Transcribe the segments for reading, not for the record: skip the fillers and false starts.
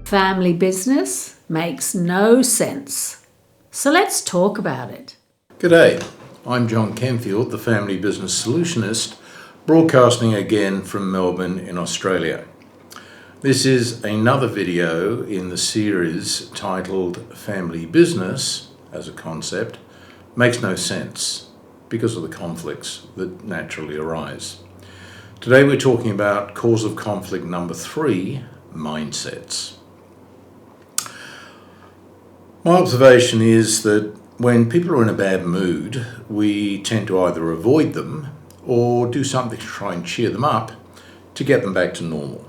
Family business makes no sense. So let's talk about it. G'day, I'm John Kenfield, the Family Business Solutionist, broadcasting again from Melbourne in Australia. This is another video in the series titled Family Business as a Concept Makes No Sense because of the conflicts that naturally arise. Today we're talking about cause of conflict number 3, mindsets. My observation is that when people are in a bad mood, we tend to either avoid them or do something to try and cheer them up to get them back to normal.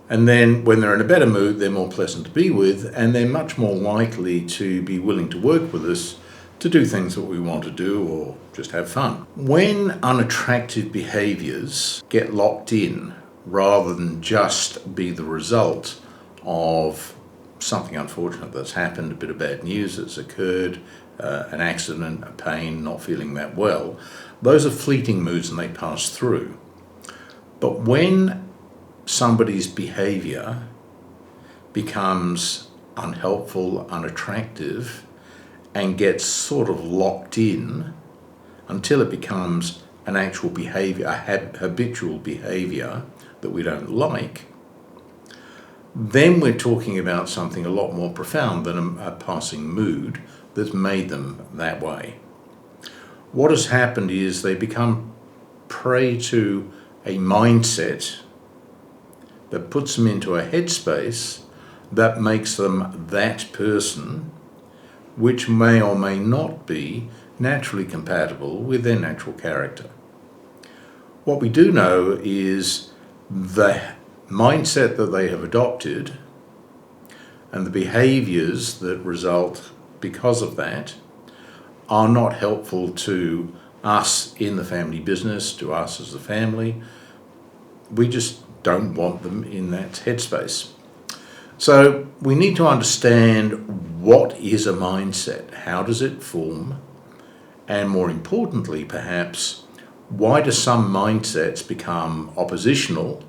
And then when they're in a better mood, they're more pleasant to be with, and they're much more likely to be willing to work with us to do things that we want to do or just have fun. When unattractive behaviours get locked in rather than just be the result of something unfortunate that's happened, a bit of bad news that's occurred, an accident, a pain, not feeling that well, those are fleeting moods and they pass through. But when somebody's behaviour becomes unhelpful, unattractive, and gets sort of locked in until it becomes an actual behaviour, a habitual behaviour that we don't like, then we're talking about something a lot more profound than a passing mood that's made them that way. What has happened is they become prey to a mindset that puts them into a headspace that makes them that person, which may or may not be naturally compatible with their natural character. What we do know is the mindset that they have adopted and the behaviours that result because of that are not helpful to us in the family business, to us as a family. We just don't want them in that headspace. So we need to understand what is a mindset, how does it form, and more importantly perhaps, why do some mindsets become oppositional?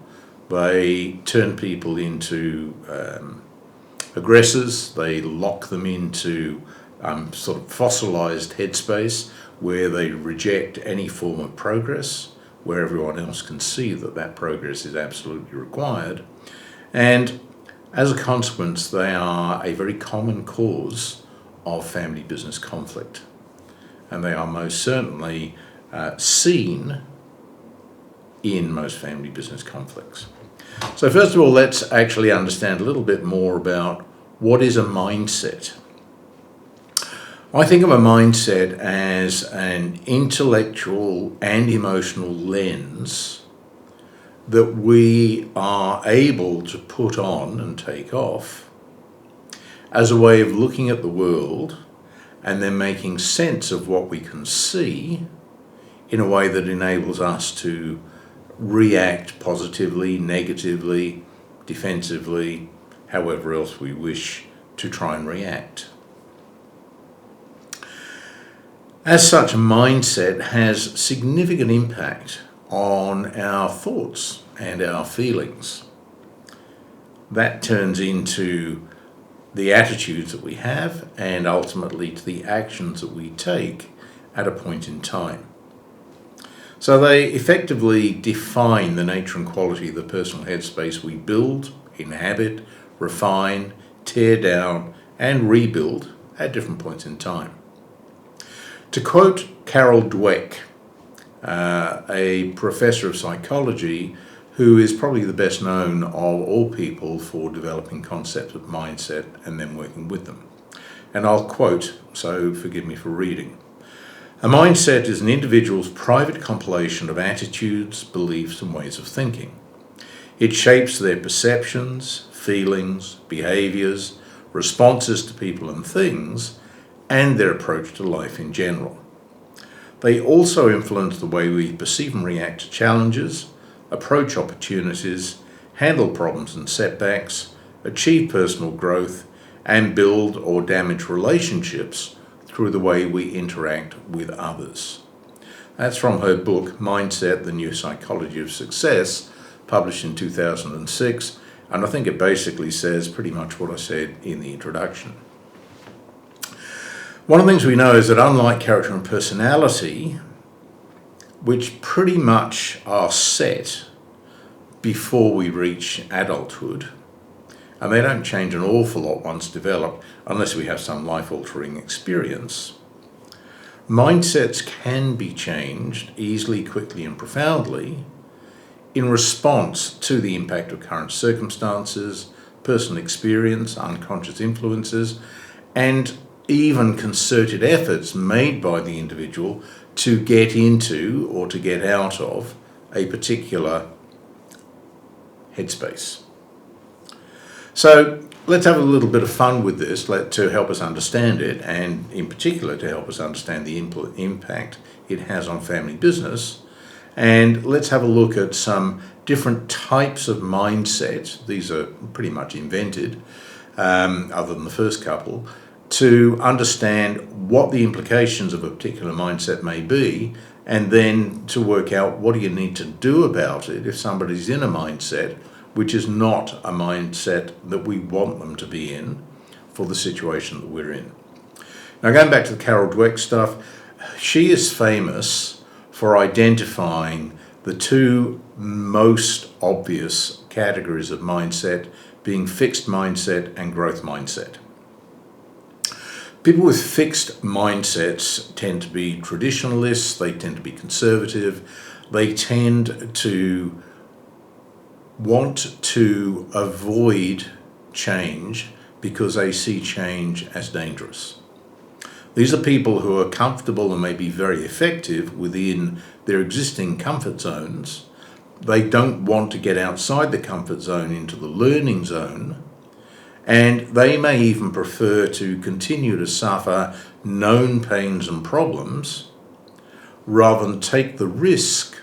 They turn people into aggressors, they lock them into sort of fossilized headspace where they reject any form of progress, where everyone else can see that that progress is absolutely required. And as a consequence, they are a very common cause of family business conflict. And they are most certainly seen in most family business conflicts. So first of all, let's actually understand a little bit more about what is a mindset. I think of a mindset as an intellectual and emotional lens that we are able to put on and take off as a way of looking at the world and then making sense of what we can see in a way that enables us to react positively, negatively, defensively, however else we wish to try and react. As such, a mindset has significant impact on our thoughts and our feelings. That turns into the attitudes that we have and ultimately to the actions that we take at a point in time. So they effectively define the nature and quality of the personal headspace we build, inhabit, refine, tear down, and rebuild at different points in time. To quote Carol Dweck, a professor of psychology who is probably the best known of all people for developing concepts of mindset and then working with them. And I'll quote, so forgive me for reading. A mindset is an individual's private compilation of attitudes, beliefs, and ways of thinking. It shapes their perceptions, feelings, behaviours, responses to people and things, and their approach to life in general. They also influence the way we perceive and react to challenges, approach opportunities, handle problems and setbacks, achieve personal growth, and build or damage relationships through the way we interact with others. That's from her book, Mindset, The New Psychology of Success, published in 2006, And I think it basically says pretty much what I said in the introduction. One of the things we know is that unlike character and personality, which pretty much are set before we reach adulthood, and they don't change an awful lot once developed unless we have some life-altering experience, mindsets can be changed easily, quickly and profoundly in response to the impact of current circumstances, personal experience, unconscious influences, and even concerted efforts made by the individual to get into or to get out of a particular headspace. So let's have a little bit of fun with this to help us understand it, and in particular to help us understand the impact it has on family business. And let's have a look at some different types of mindsets. These are pretty much invented, other than the first couple, to understand what the implications of a particular mindset may be, and then to work out what do you need to do about it if somebody's in a mindset which is not a mindset that we want them to be in for the situation that we're in. Now, going back to the Carol Dweck stuff, she is famous for identifying the two most obvious categories of mindset being fixed mindset and growth mindset. People with fixed mindsets tend to be traditionalists, they tend to be conservative, they tend to want to avoid change because they see change as dangerous. These are people who are comfortable and may be very effective within their existing comfort zones. They don't want to get outside the comfort zone into the learning zone, and they may even prefer to continue to suffer known pains and problems rather than take the risk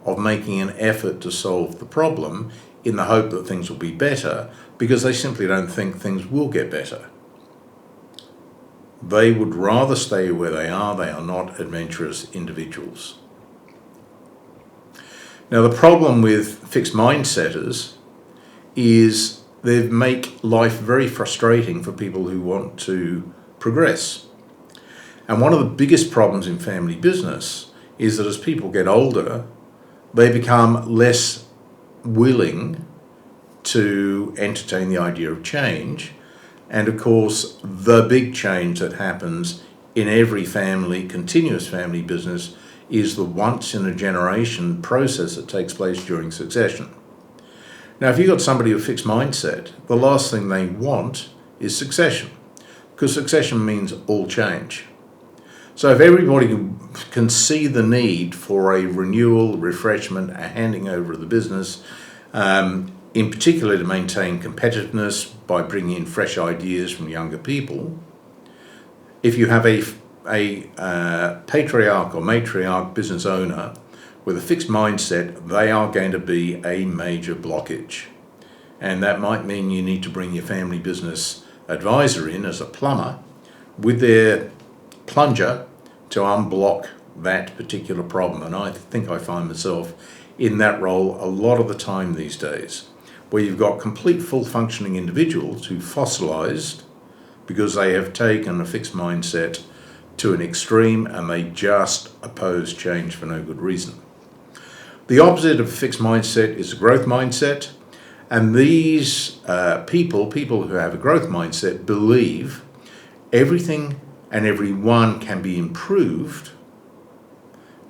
of making an effort to solve the problem in the hope that things will be better, because they simply don't think things will get better. They would rather stay where they are not adventurous individuals. Now, the problem with fixed mindsetters is they make life very frustrating for people who want to progress. And one of the biggest problems in family business is that as people get older, they become less willing to entertain the idea of change. And of course, the big change that happens in every family, continuous family business, is the once in a generation process that takes place during succession. Now, if you've got somebody with a fixed mindset, the last thing they want is succession, because succession means all change. So if everybody can see the need for a renewal, refreshment, a handing over of the business, in particular to maintain competitiveness by bringing in fresh ideas from younger people, if you have a patriarch or matriarch business owner with a fixed mindset, they are going to be a major blockage. And that might mean you need to bring your family business advisor in as a plumber with their plunger to unblock that particular problem. And I think I find myself in that role a lot of the time these days, where you've got complete full functioning individuals who fossilized because they have taken a fixed mindset to an extreme and they just oppose change for no good reason. The opposite of a fixed mindset is a growth mindset. And these people who have a growth mindset, believe everything and everyone can be improved.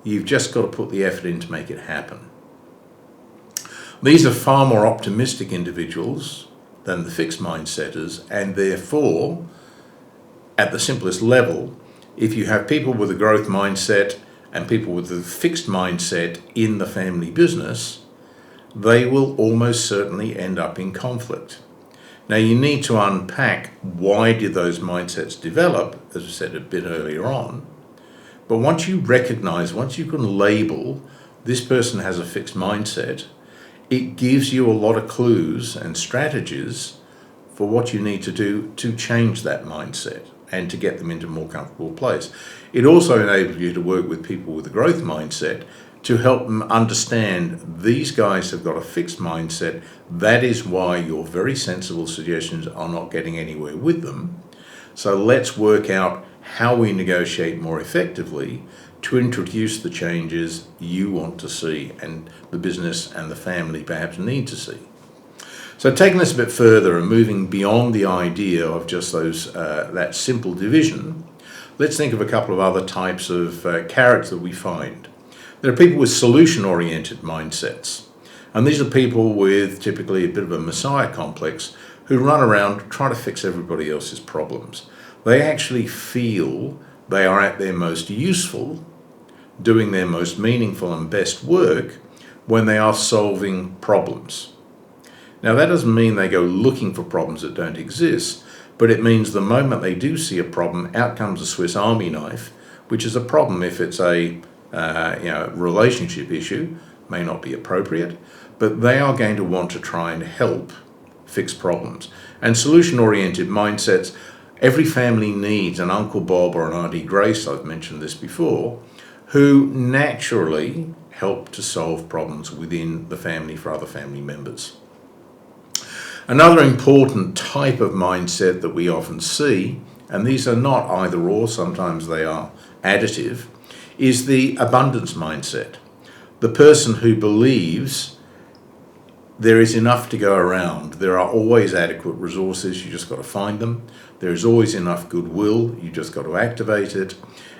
You've just got to put the effort in to make it happen. These are far more optimistic individuals than the fixed mindsetters, and therefore, at the simplest level, if you have people with a growth mindset and people with a fixed mindset in the family business, they will almost certainly end up in conflict. Now, you need to unpack why did those mindsets develop, as I said a bit earlier on. But once you recognize, once you can label this person has a fixed mindset, it gives you a lot of clues and strategies for what you need to do to change that mindset and to get them into a more comfortable place. It also enables you to work with people with a growth mindset to help them understand these guys have got a fixed mindset. That is why your very sensible suggestions are not getting anywhere with them. So let's work out how we negotiate more effectively to introduce the changes you want to see and the business and the family perhaps need to see. So taking this a bit further and moving beyond the idea of just that simple division, let's think of a couple of other types of character that we find. There are people with solution-oriented mindsets, and these are people with typically a bit of a messiah complex who run around trying to fix everybody else's problems. They actually feel they are at their most useful, doing their most meaningful and best work when they are solving problems. Now, that doesn't mean they go looking for problems that don't exist, but it means the moment they do see a problem, out comes a Swiss Army knife, which is a problem if it's a relationship issue, may not be appropriate, but they are going to want to try and help fix problems. And solution-oriented mindsets, every family needs an Uncle Bob or an Auntie Grace, I've mentioned this before, who naturally help to solve problems within the family for other family members. Another important type of mindset that we often see, and these are not either or, sometimes they are additive, is the abundance mindset. The person who believes there is enough to go around. There are always adequate resources, you just got to find them. There is always enough goodwill, you just got to activate it.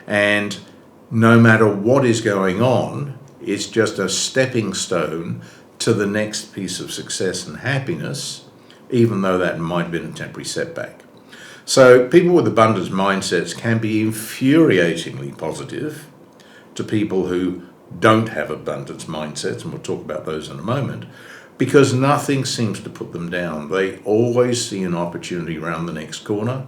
And no matter what is going on, it's just a stepping stone to the next piece of success and happiness, even though that might have been a temporary setback. So people with abundance mindsets can be infuriatingly positive to people who don't have abundance mindsets, and we'll talk about those in a moment, because nothing seems to put them down. They always see an opportunity around the next corner.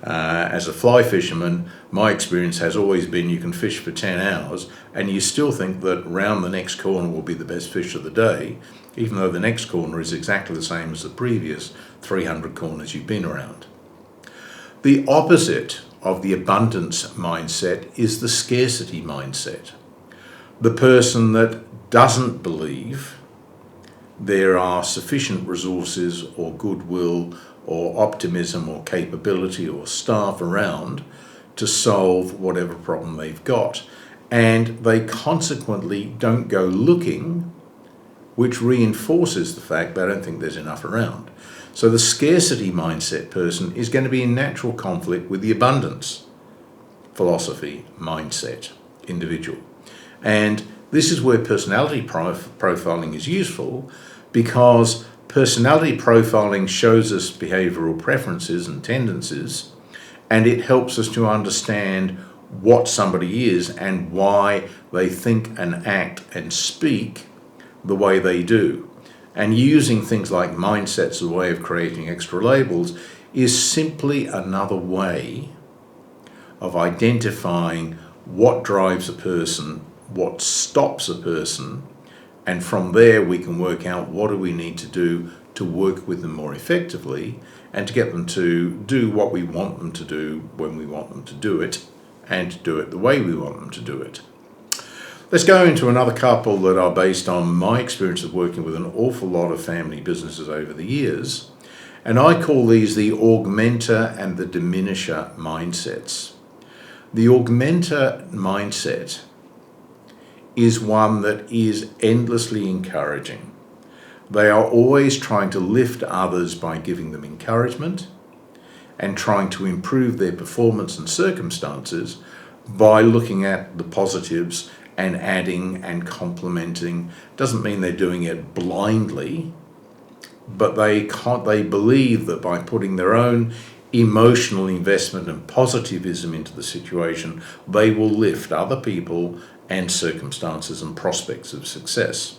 As a fly fisherman, my experience has always been you can fish for 10 hours and you still think that round the next corner will be the best fish of the day, even though the next corner is exactly the same as the previous 300 corners you've been around. The opposite of the abundance mindset is the scarcity mindset. The person that doesn't believe there are sufficient resources or goodwill or optimism or capability or staff around to solve whatever problem they've got. And they consequently don't go looking, which reinforces the fact they don't think there's enough around. So the scarcity mindset person is going to be in natural conflict with the abundance philosophy mindset individual. And this is where personality profiling is useful, because personality profiling shows us behavioral preferences and tendencies, and it helps us to understand what somebody is and why they think and act and speak the way they do. And using things like mindsets as a way of creating extra labels is simply another way of identifying what drives a person, what stops a person, and from there we can work out what do we need to do to work with them more effectively and to get them to do what we want them to do when we want them to do it, and to do it the way we want them to do it. Let's go into another couple that are based on my experience of working with an awful lot of family businesses over the years, and I call these the augmenter and the diminisher mindsets. The augmenter mindset is one that is endlessly encouraging. They are always trying to lift others by giving them encouragement and trying to improve their performance and circumstances by looking at the positives and adding and complementing. Doesn't mean they're doing it blindly, but they believe that by putting their own emotional investment and positivism into the situation, they will lift other people and circumstances and prospects of success.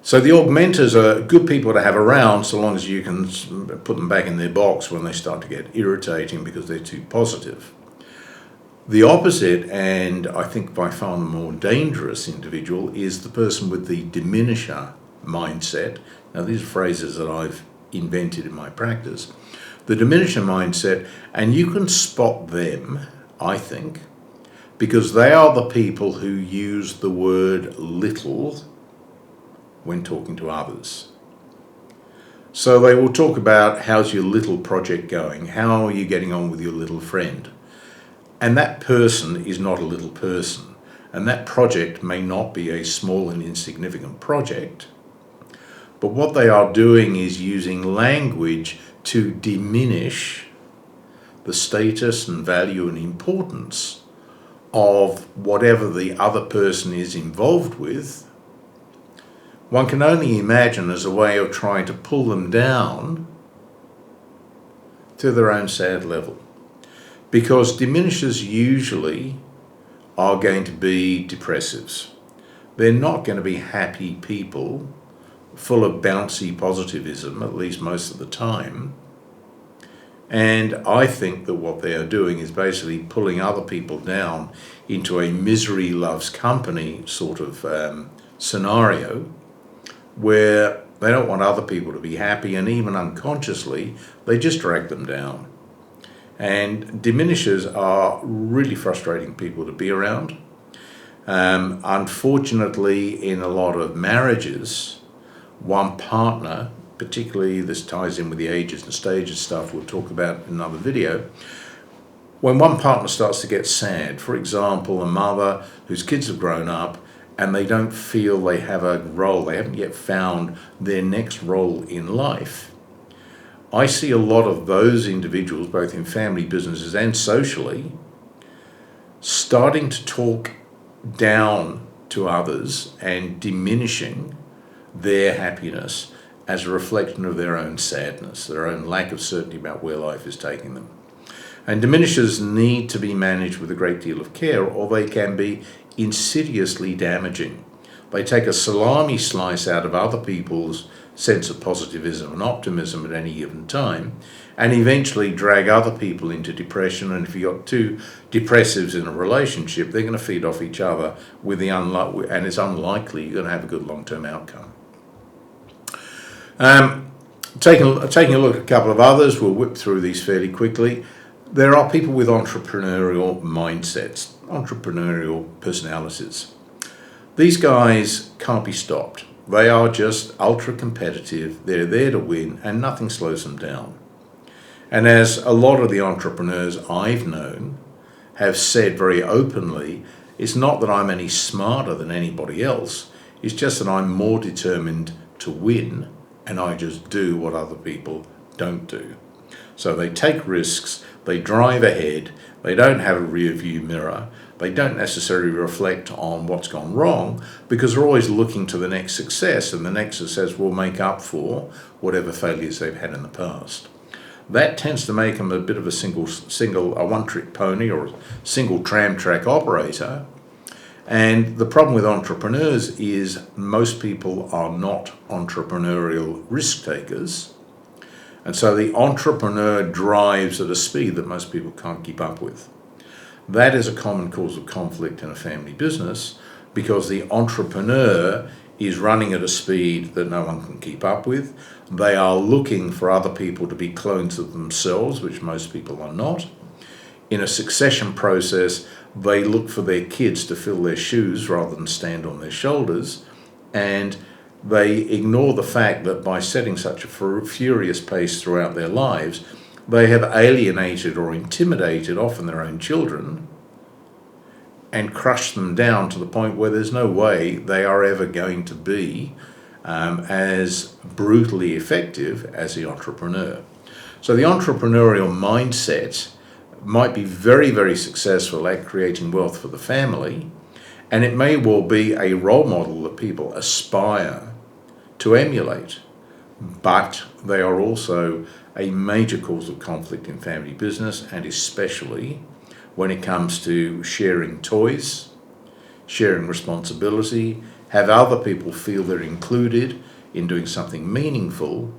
So the augmenters are good people to have around so long as you can put them back in their box when they start to get irritating because they're too positive. The opposite, and I think by far the more dangerous individual, is the person with the diminisher mindset. Now these are phrases that I've invented in my practice. The diminisher mindset, and you can spot them, I think, because they are the people who use the word little when talking to others. So they will talk about, how's your little project going? How are you getting on with your little friend? And that person is not a little person. And that project may not be a small and insignificant project. But what they are doing is using language to diminish the status and value and importance of whatever the other person is involved with. One can only imagine as a way of trying to pull them down to their own sad level. Because diminishers usually are going to be depressives. They're not going to be happy people full of bouncy positivism, at least most of the time. And I think that what they are doing is basically pulling other people down into a misery loves company sort of scenario, where they don't want other people to be happy, and even unconsciously, they just drag them down. And diminishers are really frustrating people to be around. Unfortunately, in a lot of marriages, one partner, particularly this ties in with the ages and stages stuff we'll talk about in another video, when one partner starts to get sad, for example, a mother whose kids have grown up and they don't feel they have a role, they haven't yet found their next role in life, I see a lot of those individuals, both in family businesses and socially, starting to talk down to others and diminishing their happiness as a reflection of their own sadness, their own lack of certainty about where life is taking them. And diminishers need to be managed with a great deal of care, or they can be insidiously damaging. They take a salami slice out of other people's sense of positivism and optimism at any given time, and eventually drag other people into depression. And if you've got two depressives in a relationship, they're going to feed off each other and it's unlikely you're going to have a good long-term outcome. Taking a look at a couple of others, we'll whip through these fairly quickly. There are people with entrepreneurial mindsets, entrepreneurial personalities. These guys can't be stopped. They are just ultra competitive, they're there to win, and nothing slows them down. And as a lot of the entrepreneurs I've known have said very openly, it's not that I'm any smarter than anybody else, it's just that I'm more determined to win, and I just do what other people don't do. So they take risks, they drive ahead, they don't have a rear view mirror, they don't necessarily reflect on what's gone wrong, because they're always looking to the next success, and the next success will make up for whatever failures they've had in the past. That tends to make them a bit of a one-trick pony or a single tram track operator. And the problem with entrepreneurs is most people are not entrepreneurial risk takers. And so the entrepreneur drives at a speed that most people can't keep up with. That is a common cause of conflict in a family business, because the entrepreneur is running at a speed that no one can keep up with. They are looking for other people to be clones of themselves, which most people are not. In a succession process, they look for their kids to fill their shoes rather than stand on their shoulders, and they ignore the fact that by setting such a furious pace throughout their lives, they have alienated or intimidated often their own children and crushed them down to the point where there's no way they are ever going to be as brutally effective as the entrepreneur. So the entrepreneurial mindset might be very, very successful at creating wealth for the family, and it may well be a role model that people aspire to emulate, but they are also a major cause of conflict in family business, and especially when it comes to sharing toys, sharing responsibility, have other people feel they're included in doing something meaningful,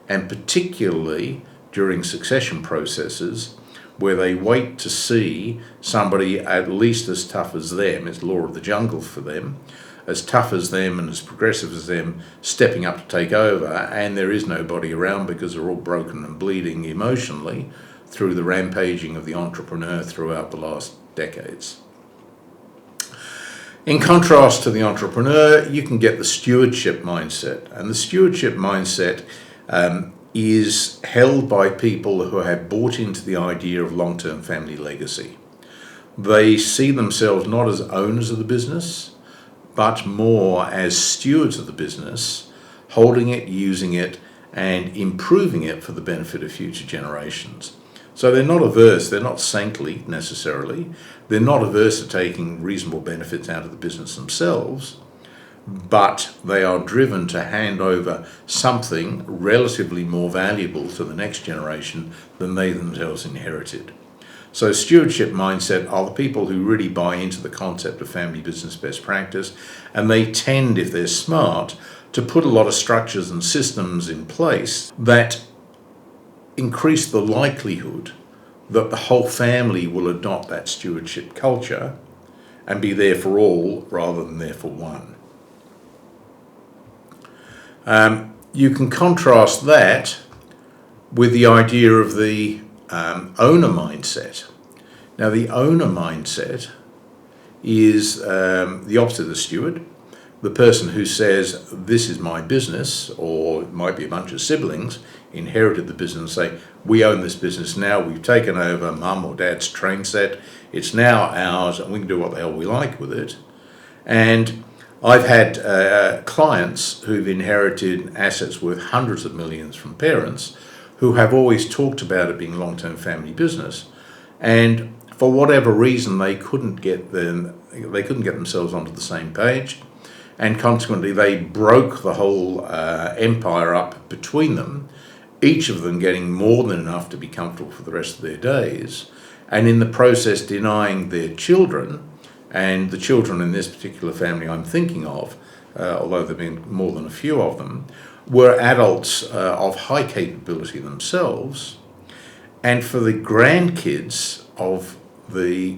and particularly during succession processes where they wait to see somebody at least as tough as them, it's law of the jungle for them, as tough as them and as progressive as them, stepping up to take over, and there is nobody around because they're all broken and bleeding emotionally through the rampaging of the entrepreneur throughout the last decades. In contrast to the entrepreneur, you can get the stewardship mindset. And the stewardship mindset is held by people who have bought into the idea of long-term family legacy. They see themselves not as owners of the business, but more as stewards of the business, holding it, using it, and improving it for the benefit of future generations. So they're not averse, they're not saintly necessarily, they're not averse to taking reasonable benefits out of the business themselves, but they are driven to hand over something relatively more valuable to the next generation than they themselves inherited. So stewardship mindset are the people who really buy into the concept of family business best practice, and they tend, if they're smart, to put a lot of structures and systems in place that increase the likelihood that the whole family will adopt that stewardship culture and be there for all rather than there for one. You can contrast that with the idea of the owner mindset. Now, the owner mindset is the opposite of the steward. The person who says, this is my business, or it might be a bunch of siblings, inherited the business and say, we own this business now, we've taken over mum or dad's train set, it's now ours, and we can do what the hell we like with it. And I've had clients who've inherited assets worth hundreds of millions from parents who have always talked about it being long-term family business, and for whatever reason they couldn't get themselves onto the same page, and consequently they broke the whole empire up between them, each of them getting more than enough to be comfortable for the rest of their days, and in the process denying their children, and the children in this particular family I'm thinking of, although there have been more than a few of them, were adults of high capability themselves, and for the grandkids of the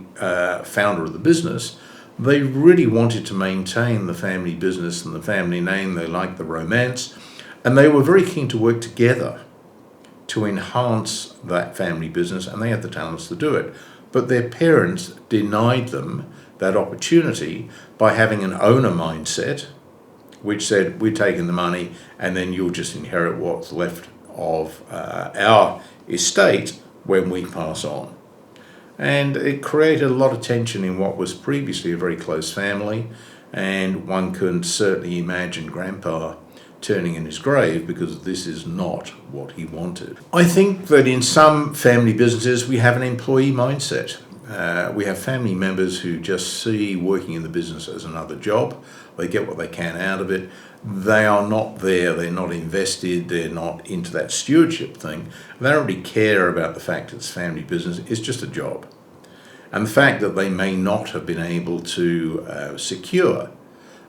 founder of the business, they really wanted to maintain the family business and the family name. They liked the romance, and they were very keen to work together to enhance that family business, and they had the talents to do it. But their parents denied them that opportunity by having an owner mindset, which said, we're taking the money and then you'll just inherit what's left of our estate when we pass on. And it created a lot of tension in what was previously a very close family, and one can certainly imagine Grandpa turning in his grave because this is not what he wanted. I think that in some family businesses we have an employee mindset. We have family members who just see working in the business as another job. They get what they can out of it. They are not there, they're not invested, they're not into that stewardship thing. They don't really care about the fact it's family business, it's just a job. And the fact that they may not have been able to secure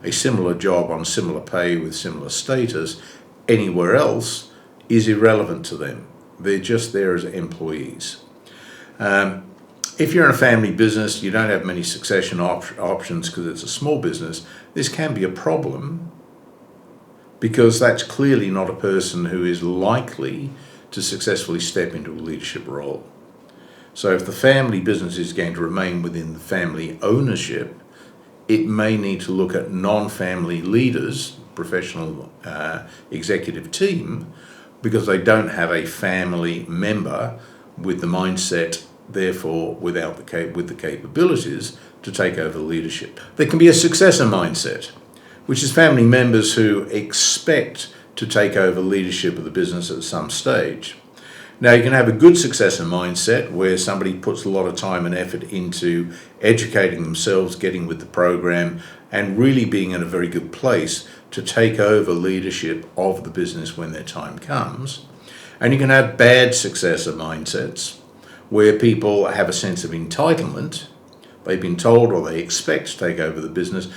a similar job on similar pay with similar status anywhere else is irrelevant to them. They're just there as employees. If you're in a family business, you don't have many succession options because it's a small business, this can be a problem because that's clearly not a person who is likely to successfully step into a leadership role. So if the family business is going to remain within the family ownership, it may need to look at non-family leaders, professional executive team, because they don't have a family member with the mindset, therefore with the capabilities to take over leadership. There can be a successor mindset, which is family members who expect to take over leadership of the business at some stage. Now, you can have a good successor mindset where somebody puts a lot of time and effort into educating themselves, getting with the program, and really being in a very good place to take over leadership of the business when their time comes. And you can have bad successor mindsets where people have a sense of entitlement. They've been told or they expect to take over the business,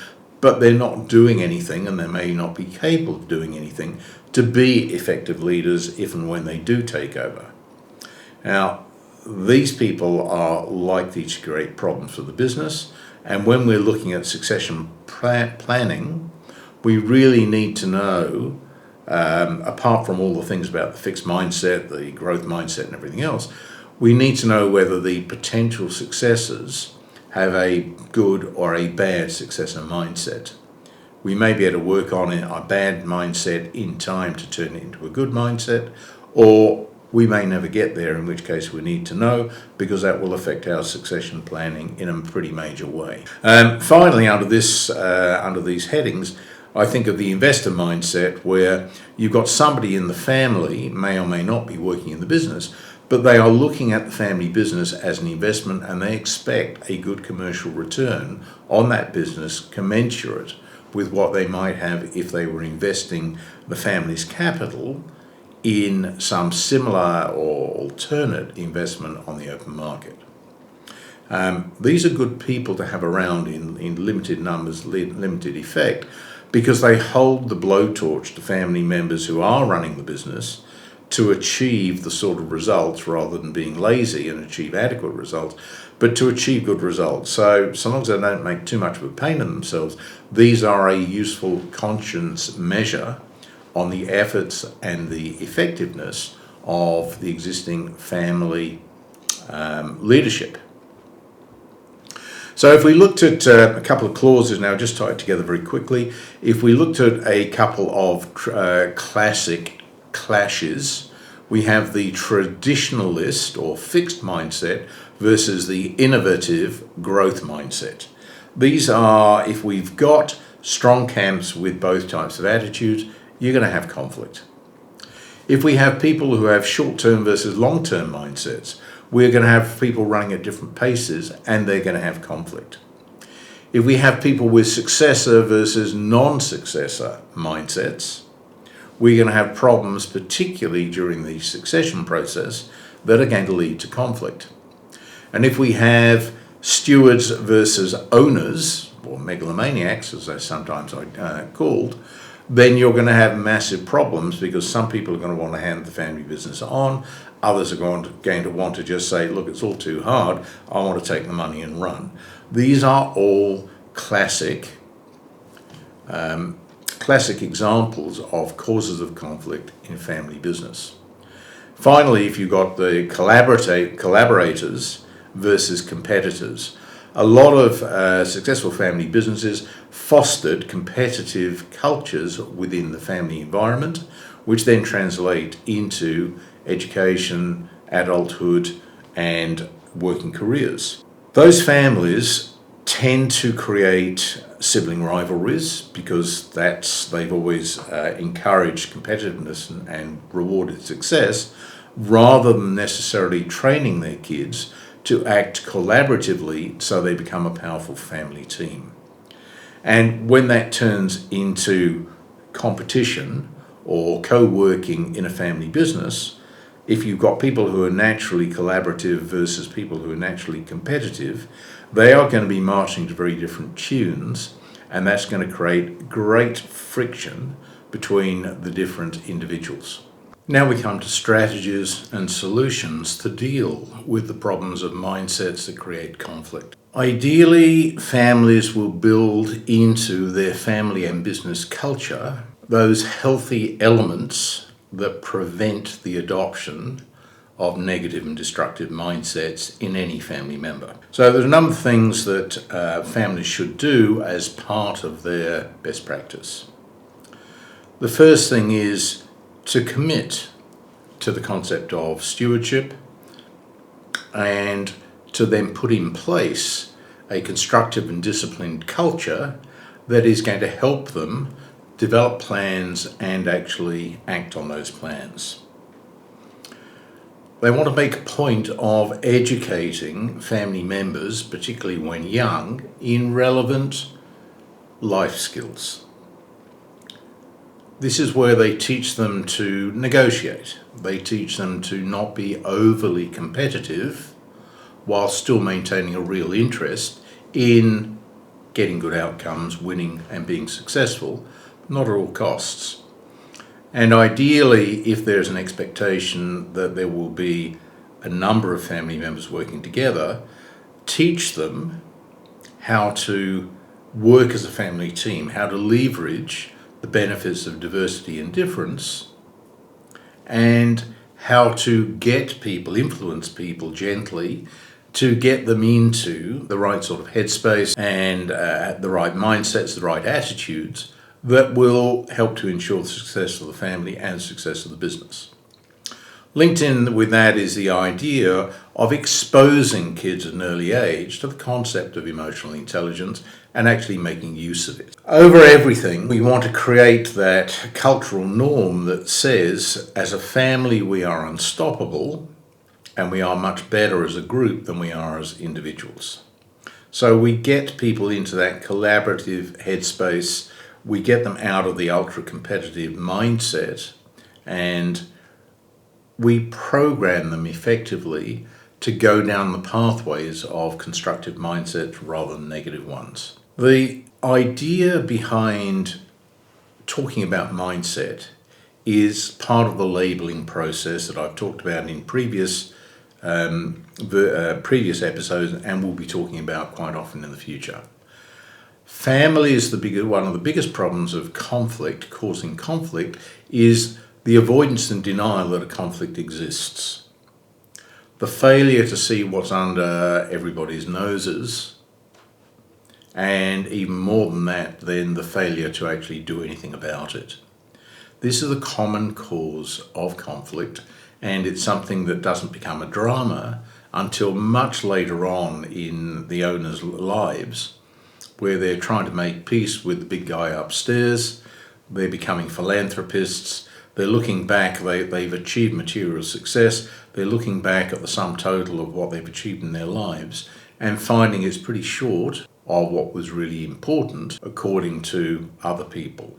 but they're not doing anything, and they may not be capable of doing anything to be effective leaders if and when they do take over. Now, these people are likely to create problems for the business, and when we're looking at succession planning, we really need to know, apart from all the things about the fixed mindset, the growth mindset and everything else, we need to know whether the potential successors have a good or a bad successor mindset. We may be able to work on a bad mindset in time to turn it into a good mindset, or we may never get there, in which case we need to know, because that will affect our succession planning in a pretty major way. Finally, under these headings, I think of the investor mindset, where you've got somebody in the family, may or may not be working in the business, but they are looking at the family business as an investment, and they expect a good commercial return on that business commensurate with what they might have if they were investing the family's capital in some similar or alternate investment on the open market. These are good people to have around in limited numbers, limited effect, because they hold the blowtorch to family members who are running the business to achieve the sort of results, rather than being lazy and achieve adequate results, but to achieve good results. So long as they don't make too much of a pain in themselves, these are a useful conscience measure on the efforts and the effectiveness of the existing family leadership. So if we looked at a couple of clauses now, just tie it together very quickly. If we looked at a couple of classic clashes, we have the traditionalist or fixed mindset versus the innovative growth mindset. These are, if we've got strong camps with both types of attitudes, you're going to have conflict. If we have people who have short-term versus long-term mindsets, we're going to have people running at different paces, and they're going to have conflict. If we have people with successor versus non-successor mindsets, we're going to have problems, particularly during the succession process, that are going to lead to conflict. And if we have stewards versus owners, or megalomaniacs, as they're sometimes called, then you're going to have massive problems, because some people are going to want to hand the family business on, others are going to want to just say, look, it's all too hard, I want to take the money and run. These are all classic examples of causes of conflict in family business. Finally, if you've got the collaborators versus competitors, a lot of successful family businesses fostered competitive cultures within the family environment, which then translate into education, adulthood, and working careers. Those families tend to create sibling rivalries, because they've always encouraged competitiveness and rewarded success, rather than necessarily training their kids to act collaboratively so they become a powerful family team. And when that turns into competition or co-working in a family business, if you've got people who are naturally collaborative versus people who are naturally competitive, they are going to be marching to very different tunes, and that's going to create great friction between the different individuals. Now we come to strategies and solutions to deal with the problems of mindsets that create conflict. Ideally, families will build into their family and business culture those healthy elements that prevent the adoption of negative and destructive mindsets in any family member. So there's a number of things that families should do as part of their best practice. The first thing is to commit to the concept of stewardship, and to then put in place a constructive and disciplined culture that is going to help them develop plans and actually act on those plans. They want to make a point of educating family members, particularly when young, in relevant life skills. This is where they teach them to negotiate. They teach them to not be overly competitive while still maintaining a real interest in getting good outcomes, winning and being successful, not at all costs. And ideally, if there's an expectation that there will be a number of family members working together, teach them how to work as a family team, how to leverage the benefits of diversity and difference, and how to get people, influence people gently to get them into the right sort of headspace and the right mindsets, the right attitudes that will help to ensure the success of the family and success of the business. Linked in with that is the idea of exposing kids at an early age to the concept of emotional intelligence and actually making use of it. Over everything, we want to create that cultural norm that says, as a family, we are unstoppable and we are much better as a group than we are as individuals. So we get people into that collaborative headspace, we get them out of the ultra-competitive mindset, and we program them effectively to go down the pathways of constructive mindsets rather than negative ones. The idea behind talking about mindset is part of the labeling process that I've talked about in previous episodes and will be talking about quite often in the future. Family is one of the biggest problems of conflict, causing conflict, is the avoidance and denial that a conflict exists. The failure to see what's under everybody's noses, and even more than that, then the failure to actually do anything about it. This is a common cause of conflict, and it's something that doesn't become a drama until much later on in the owner's lives, where they're trying to make peace with the big guy upstairs, they're becoming philanthropists, they're looking back, they've achieved material success, they're looking back at the sum total of what they've achieved in their lives and finding it's pretty short of what was really important according to other people.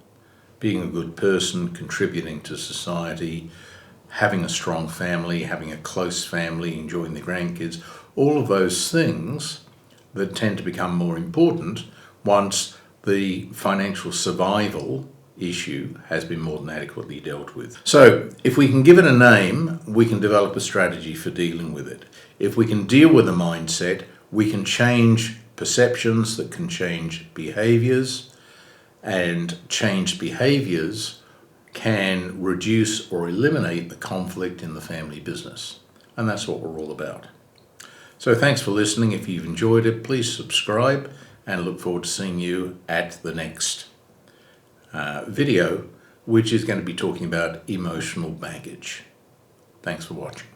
Being a good person, contributing to society, having a strong family, having a close family, enjoying the grandkids, all of those things that tend to become more important once the financial survival issue has been more than adequately dealt with. So if we can give it a name, we can develop a strategy for dealing with it. If we can deal with the mindset, we can change perceptions that can change behaviours, and changed behaviours can reduce or eliminate the conflict in the family business. And that's what we're all about. So thanks for listening. If you've enjoyed it, please subscribe, and I look forward to seeing you at the next video, which is going to be talking about emotional baggage. Thanks for watching.